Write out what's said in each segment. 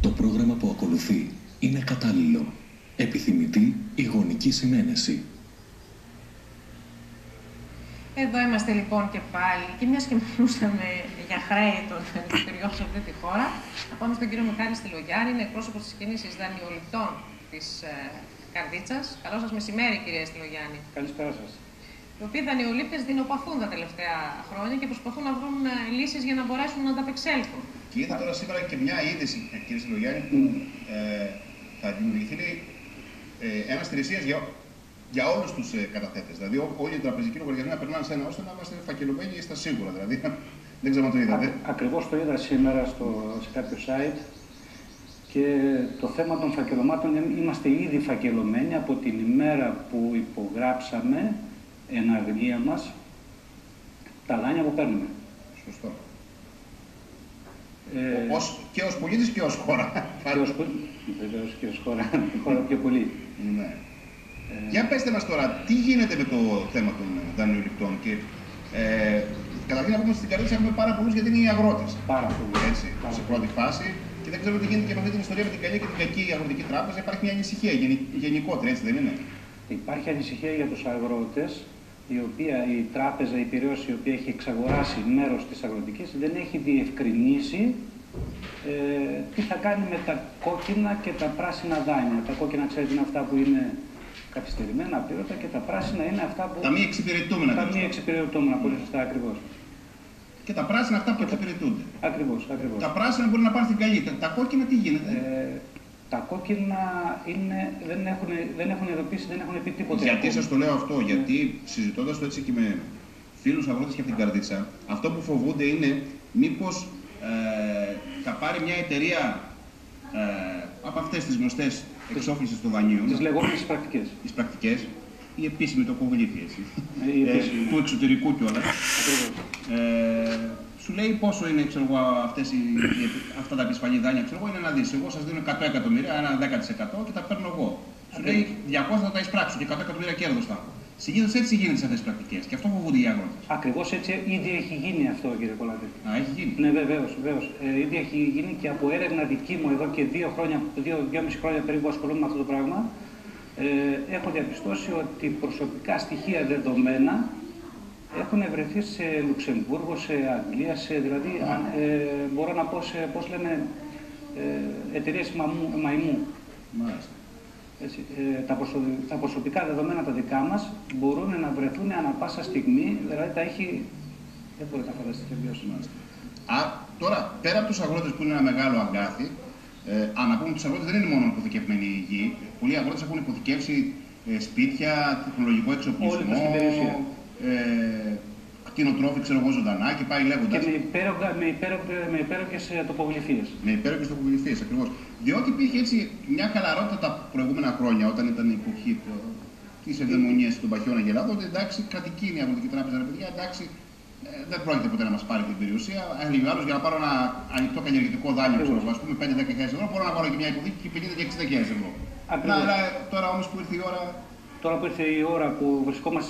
Το πρόγραμμα που ακολουθεί είναι κατάλληλο. Επιθυμητή η γονική συνένεση. Εδώ είμαστε λοιπόν και πάλι. Και μιας και μιλούσαμε για χρέη των εταιριών σε αυτή τη χώρα, θα πάμε στον κύριο Μιχάλη Στυλογιάννη, είναι εκπρόσωπος της κίνησης δανειοληπτών της Καρδίτσας. Καλό σας μεσημέρι, κυρία Στυλογιάννη. Καλησπέρα σας. Οι οποίοι δανειολήπτες δεινοπαθούν τα τελευταία χρόνια και προσπαθούν να βρουν λύσεις για να μπορέσουν να ανταπεξέλθουν. Και είδα τώρα σήμερα και μια είδηση, κύριε Στυλογιάννη, που θα δημιουργηθεί ένας θηρεσίας για όλους τους καταθέτες. Δηλαδή, όλοι οι τραπεζικοί λογαριασμοί να περνάνε σε ένα ώστε να είμαστε φακελωμένοι στα σίγουρα. Δηλαδή, δεν ξέρω αν το είδατε. Ακριβώς το είδα σήμερα σε κάποιο site. Και το θέμα των φακελωμάτων, είμαστε ήδη φακελωμένοι από την ημέρα που υπογράψαμε εναγγελία μας τα δάνεια που παίρνουμε. Σωστό. Και ως πολίτης και ως χώρα. Βεβαίως και ως χώρα, χώρα πιο πολύ. Ναι. Για πέστε μας τώρα, τι γίνεται με το θέμα των δανειοληπτών και καταρχήν να πούμε στην Καρδίτσα έχουμε πάρα πολλούς γιατί είναι οι αγρότες. Πάρα πολλούς. Έτσι, σε πρώτη φάση. Και δεν ξέρω τι γίνεται και με αυτή την ιστορία με την καλή και την κακή αγροτική τράπεζα. Υπάρχει μια ανησυχία γενικότερα, έτσι δεν είναι? Υπάρχει ανησυχία για τους αγρότες, η τράπεζα, η Πειραιώς, η οποία έχει εξαγοράσει μέρος της αγροτικής, δεν έχει διευκρινίσει τι θα κάνει με τα κόκκινα και τα πράσινα δάνεια. Τα κόκκινα, ξέρετε, είναι αυτά που είναι καθυστερημένα, απλήρωτα, και τα πράσινα είναι αυτά που... Τα μη εξυπηρετούμενα. Τα μη εξυπηρετούμενα, πολύ σωστά, ακριβώς. Και τα πράσινα αυτά που εξυπηρετούνται. Ακριβώς, ακριβώς. Τα πράσινα μπορεί να πάρει την καλή. Τα κόκκινα τι γίνεται? Τα κόκκινα δεν έχουν ειδοποιήσει, δεν έχουν πει τίποτα. Γιατί σας το λέω αυτό? Γιατί συζητώντας το έτσι και με φίλους αγρότες και από την Καρδίτσα, αυτό που φοβούνται είναι μήπως θα πάρει μια εταιρεία από αυτές τις γνωστές εξόφλησης των δανείων. Τις λεγόμενες πρακτικές. Τις πρακτικές, η επίσημη τοπογλήφη, έτσι. Του εξωτερικού κιόλας. Σου λέει πόσο είναι, ξέρω εγώ, αυτά τα επισφαλή δάνεια, ξέρω εγώ, είναι να δεις. Εγώ σας δίνω 100 εκατομμύρια, ένα 10% και τα παίρνω εγώ. Σου λέει 200 θα τα εισπράξω και 100 εκατομμύρια κέρδος θα έχω. Συνήθως έτσι γίνεται σε αυτές τις πρακτικές και αυτό φοβούνται οι αγρότες. Ακριβώς έτσι ήδη έχει γίνει αυτό, κύριε Κολάτη. Α, έχει γίνει. Ναι, βεβαίως. Ήδη έχει γίνει και από έρευνα δική μου εδώ και 2,5 χρόνια περίπου ασχολούμαι με αυτό το πράγμα. Έχω διαπιστώσει ότι προσωπικά στοιχεία δεδομένα έχουν βρεθεί σε Λουξεμβούργο, σε Αγγλία, δηλαδή μπορώ να πω σε, πώς λένε, εταιρείες μαϊμού. Μάλιστα. Έτσι, τα προσωπικά δεδομένα τα δικά μας μπορούν να βρεθούν ανα πάσα στιγμή, δηλαδή τα έχει... Δεν μπορείτε να φανταστείτε ποιος. Τώρα, πέρα από τους αγρότες που είναι ένα μεγάλο αγκάθι, να πούμε ότι τους αγρότες δεν είναι μόνο υποθηκευμένη η γη. Πολλοί αγρότες έχουν υποθηκεύσει σπίτια, τεχνολογικό εξοπλισμό, κτηνοτρόφοι, ξέρω εγώ, ζωντανά και πάει λέγοντας. Και με υπέροχες τοπογλυφίες. Με υπέροχες τοπογλυφίες, ακριβώς. Διότι υπήρχε έτσι μια χαλαρότητα τα προηγούμενα χρόνια, όταν ήταν η εποχή της ευδαιμονίας των Παχιών Αγελάδων, ότι εντάξει, κρατική είναι η αγροτική τράπεζα, ρε παιδιά, εντάξει, δεν πρόκειται ποτέ να μας πάρει την περιουσία. Έλεγε ο άλλος, για να πάρω ένα ανοιχτό καλλιεργητικό δάνειο, ξέρω εγώ, ας πούμε 5-10.000 ευρώ, μπορώ να βάλω και μια υποδίκη και 50 και 60.000 ευρώ. Αλλά τώρα όμως που ήρθε η ώρα. Τώρα που ήρθε η ώρα που βρισκόμαστε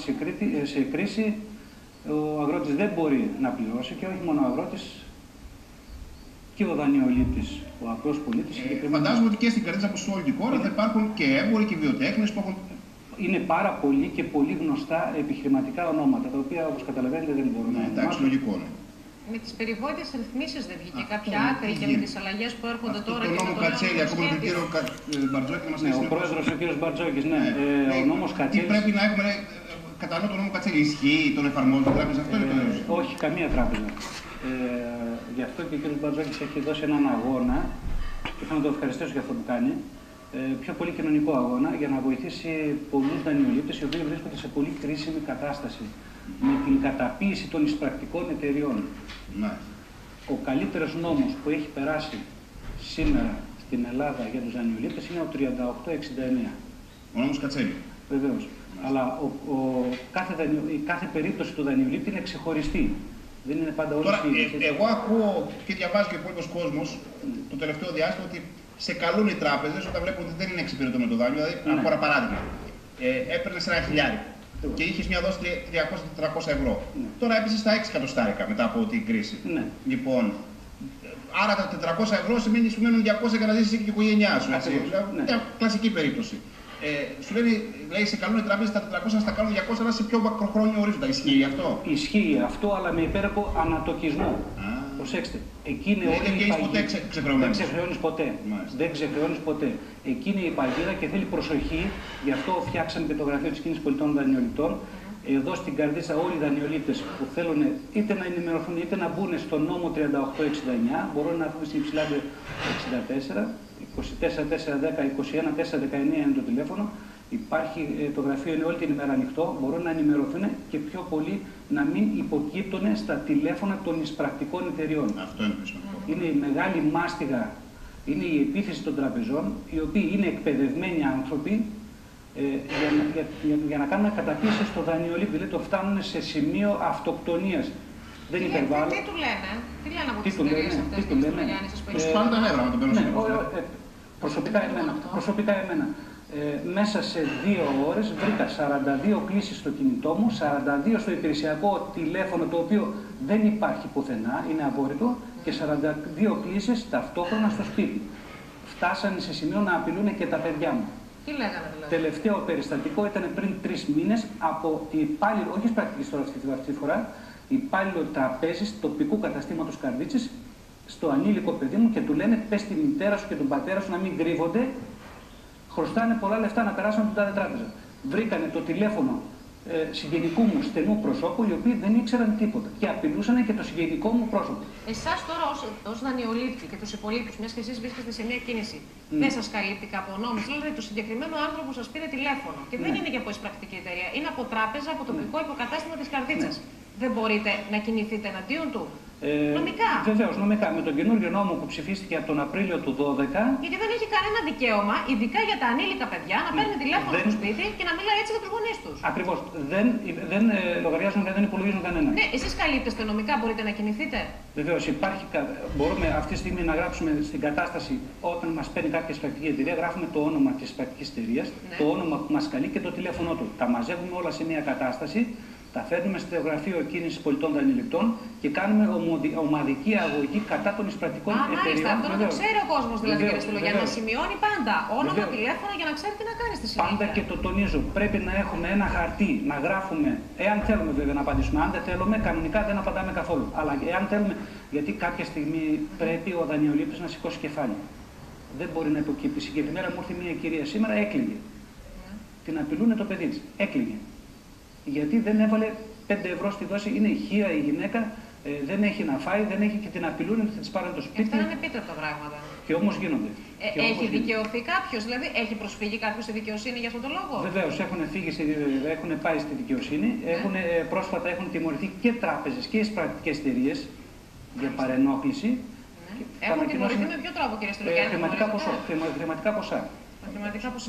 σε κρίση, ο αγρότης δεν μπορεί να πληρώσει, και όχι μόνο ο αγρότης, και ο δανειολήπτης, ο απλός πολίτης. Φαντάζομαι ότι και στην Καρδίτσα, όπως σε όλη τη χώρα, θα υπάρχουν και έμποροι και βιοτέχνες που έχουν. Είναι πάρα πολλοί και πολύ γνωστά επιχειρηματικά ονόματα, τα οποία, όπως καταλαβαίνετε, δεν μπορούν να. Εντάξει, λογικό είναι. Με τις περιβόητες ρυθμίσεις δεν βγήκε κάποια άκρη και με τις αλλαγές που έρχονται τώρα και με τον νόμο Κατσέλη, ακόμα τον κύριο Μπαρτζόκη μας ο πρόεδρος ο κύριος Μπαρτζόκης, ναι. Ο νόμος Κατσέλη. Τι πρέπει να έχουμε, κατανοώ τον νόμο Κατσέλη, ισχύει, τον εφαρμόζει η τράπεζα, αυτό είναι το νόμο. Όχι, καμία τράπεζα. Γι' αυτό και ο κύριος Μπαρτζόκης έχει δώσει έναν αγώνα, και θέλω να το ευχαριστήσω για αυτό που κάνει, πιο πολύ κοινωνικό αγώνα, για να βοηθήσει πολλούς δανειολήπτες, οι οποίοι βρίσκονται σε πολύ κρίσιμη κατάσταση με την καταποίηση των εισπρακτικών εταιριών. Ναι. Ο καλύτερος νόμος που έχει περάσει σήμερα στην Ελλάδα για τους δανειολήπτες είναι ο 3869. Ο νόμος Κατσέλη. Βεβαίως. Αλλά κάθε περίπτωση του δανειολήπτη είναι ξεχωριστή. Δεν είναι πάντα όλοι οι εγώ ακούω και διαβάζω και ο υπόλοιπος κόσμος το τελευταίο διάστημα ότι σε καλούν οι τράπεζες όταν βλέπουν ότι δεν είναι εξυπηρετούμενο το δάνειο. Δηλαδή, να πω ένα παράδειγμα. Έπαιρνες ένα χιλιάρι και είχες μια δόση 300-400 ευρώ. Τώρα έπεσες στα 6 εκατοστάρικα μετά από την κρίση. Ναι. Λοιπόν, Άρα τα 400 ευρώ σημαίνει σου μένουν 200 για να ζήσεις και η οικογένειά σου. Έτσι. Ναι. Μια κλασική περίπτωση. Σου λέει σε καλούν οι τράπεζες τα 400 να στα κάνουν 200, αλλά σε πιο μακροχρόνιο ορίζοντα. Ισχύει αυτό? Ισχύει αυτό, αλλά με υπέροχο ανατοκισμό. Προσέξτε. Εκείνη όλη η παγίδα. Δεν ξεχρεώνεις ποτέ. Δεν ξεχρεώνεις ποτέ. Εκείνη η παγίδα και θέλει προσοχή, γι' αυτό φτιάξαμε και το γραφείο της Κίνησης Πολιτών Δανειοληπτών. Εδώ στην Καρδίτσα όλοι οι δανειολήπτες που θέλουν είτε να ενημερωθούν είτε να μπουν στο νόμο 3869 μπορούν να έρθουν στην Υψηλάνδη 64, 24-410, 21-419 είναι το τηλέφωνο. Υπάρχει το γραφείο, είναι όλη την ημέρα ανοιχτό, μπορούν να ενημερωθούν και πιο πολύ να μην υποκύπτουν στα τηλέφωνα των εισπρακτικών εταιριών. Αυτό είναι σημαντικό. Είναι η μεγάλη μάστιγα, είναι η επίθεση των τραπεζών, οι οποίοι είναι εκπαιδευμένοι άνθρωποι για να κάνουν καταπίεση στο δανειολήπτη, δηλαδή το φτάνουν σε σημείο αυτοκτονίας. Δεν υπερβάλλω. Τι του λένε, τι λένε από τις εταιρείες αυτές του Γιάννη, σας Τους πάνε τα νεύρα με τον παίρνουν. Προσωπικά εμένα. Μέσα σε 2 ώρες βρήκα 42 κλήσεις στο κινητό μου, 42 στο υπηρεσιακό τηλέφωνο το οποίο δεν υπάρχει πουθενά, είναι απόρριτο, και 42 κλήσεις ταυτόχρονα στο σπίτι. Φτάσανε σε σημείο να απειλούν και τα παιδιά μου. Τι λέγανε δηλαδή? Τελευταίο περιστατικό ήταν πριν 3 μήνες από υπάλληλο, όχι πρακτικής τώρα αυτή τη φορά, υπάλληλο τραπέζης τοπικού καταστήματος Καρδίτσης στο ανήλικο παιδί μου και του λένε πες τη μητέρα σου και τον πατέρα σου να μην κρύβονται, χρωστάνε πολλά λεφτά να περάσουν από την τάδε τράπεζα. Βρήκανε το τηλέφωνο συγγενικού μου στενού προσώπου, οι οποίοι δεν ήξεραν τίποτα και απειλούσαν και το συγγενικό μου πρόσωπο. Εσάς τώρα ως δανειολήπτη και τους υπολείπους, μιας και εσείς βρίσκεστε σε μια κίνηση, δεν σας καλύπτει κάπου ο νόμος? Δηλαδή το συγκεκριμένο άνθρωπο σας πήρε τηλέφωνο και δεν είναι και από εισπρακτική εταιρεία, είναι από τράπεζα, από τοπικό υποκατάστημα της Καρδίτσας. Δεν μπορείτε να κινηθείτε εναντίον του? Νομικά. Βεβαίως, νομικά. Με τον καινούριο νόμο που ψηφίστηκε από τον Απρίλιο του 2012. Γιατί δεν έχει κανένα δικαίωμα, ειδικά για τα ανήλικα παιδιά, να παίρνει τηλέφωνο στο σπίτι και να μιλάει έτσι με τους γονείς τους. Ακριβώς. Δεν λογαριάζουν και δεν υπολογίζουν κανένα. Ναι, εσείς καλύπτεστε νομικά, μπορείτε να κινηθείτε? Βεβαίως, μπορούμε αυτή τη στιγμή να γράψουμε στην κατάσταση όταν μας παίρνει κάποια εισπρακτική εταιρεία, γράφουμε το όνομα της εισπρακτικής εταιρείας, το όνομα που μας καλεί και το τηλέφωνό του. Τα μαζεύουμε όλα σε μια κατάσταση. Τα φέρνουμε στο γραφείο Κίνησης Πολιτών Δανειοληπτών και κάνουμε ομαδική αγωγή κατά των εισπρακτικών εταιρείων. Μάλιστα, αυτό να το ξέρει ο κόσμος δηλαδή, κύριε Στυλογιάννη, να σημειώνει πάντα όνομα, τηλέφωνο για να ξέρει τι να κάνει στη συνέχεια. Πάντα, και το τονίζω, πρέπει να έχουμε ένα χαρτί, να γράφουμε, εάν θέλουμε βέβαια να απαντήσουμε. Αν δεν θέλουμε, κανονικά δεν απαντάμε καθόλου. Αλλά εάν θέλουμε, γιατί κάποια στιγμή πρέπει ο δανειολήπτης να σηκώσει κεφάλι. Δεν μπορεί να υποκύπτει. Συγκεκριμένα μου ήρθε μια κυρία σήμερα, έκλειγε. Την απειλούνε το παιδί της. Έκλειγε. Γιατί δεν έβαλε 5 ευρώ στη δόση, είναι ηχεία η γυναίκα, δεν έχει να φάει, δεν έχει και την απειλούν ότι θα της πάρουν το σπίτι. Αυτά είναι επίτρεπτα πράγματα. Και όμως γίνονται. Έχει δικαιωθεί κάποιος, δηλαδή έχει προσφύγει κάποιος στη δικαιοσύνη για αυτόν τον λόγο? Βεβαίως, έχουν πάει στη δικαιοσύνη, πρόσφατα έχουν τιμωρηθεί και τράπεζες και εισπρακτικές εταιρείες για παρενόχληση. Έχουν τιμωρηθεί με ποιο τρόπο, κύριε Στυλογιάννη? Χρηματικά ποσά.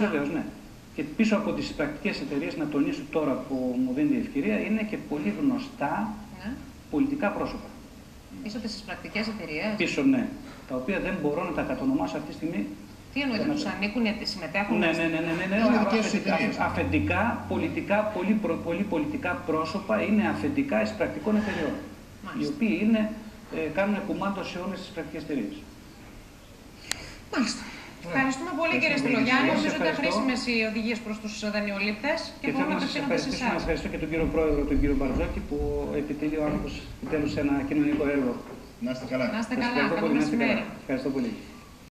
Βεβαίως, ναι. Και πίσω από τις πρακτικές εταιρείες, να τονίσω τώρα που μου δίνει η ευκαιρία, είναι και πολύ γνωστά πολιτικά πρόσωπα. Πίσω από τις πρακτικές εταιρείες? Πίσω, ναι. Τα οποία δεν μπορώ να τα κατονομάσω αυτή τη στιγμή. Τι εννοείται, τους ανήκουν, συμμετέχουν? Ναι. Αφεντικά, πολιτικά, πολύ πολιτικά πρόσωπα είναι αφεντικά εισπρακτικών εταιρεών. Οι οποίοι κάνουν κουμάντο σε όλες τις πρακτικές εταιρείες. Μάλιστα. Ευχαριστούμε πολύ, κύριε Στυλογιάννη. Νομίζω ότι ήταν χρήσιμες οι οδηγίες προς τους δανειολήπτες και μπορούμε να απευθύνονται σε εσάς. Να ευχαριστώ και τον κύριο Πρόεδρο, τον κύριο Μπαρζόκη, που επιτελεί ο άνθρωπος επιτέλους ένα κοινωνικό έργο. Να είστε καλά. Να είστε καλά. Καλό μεσημέρι. Ευχαριστώ πολύ.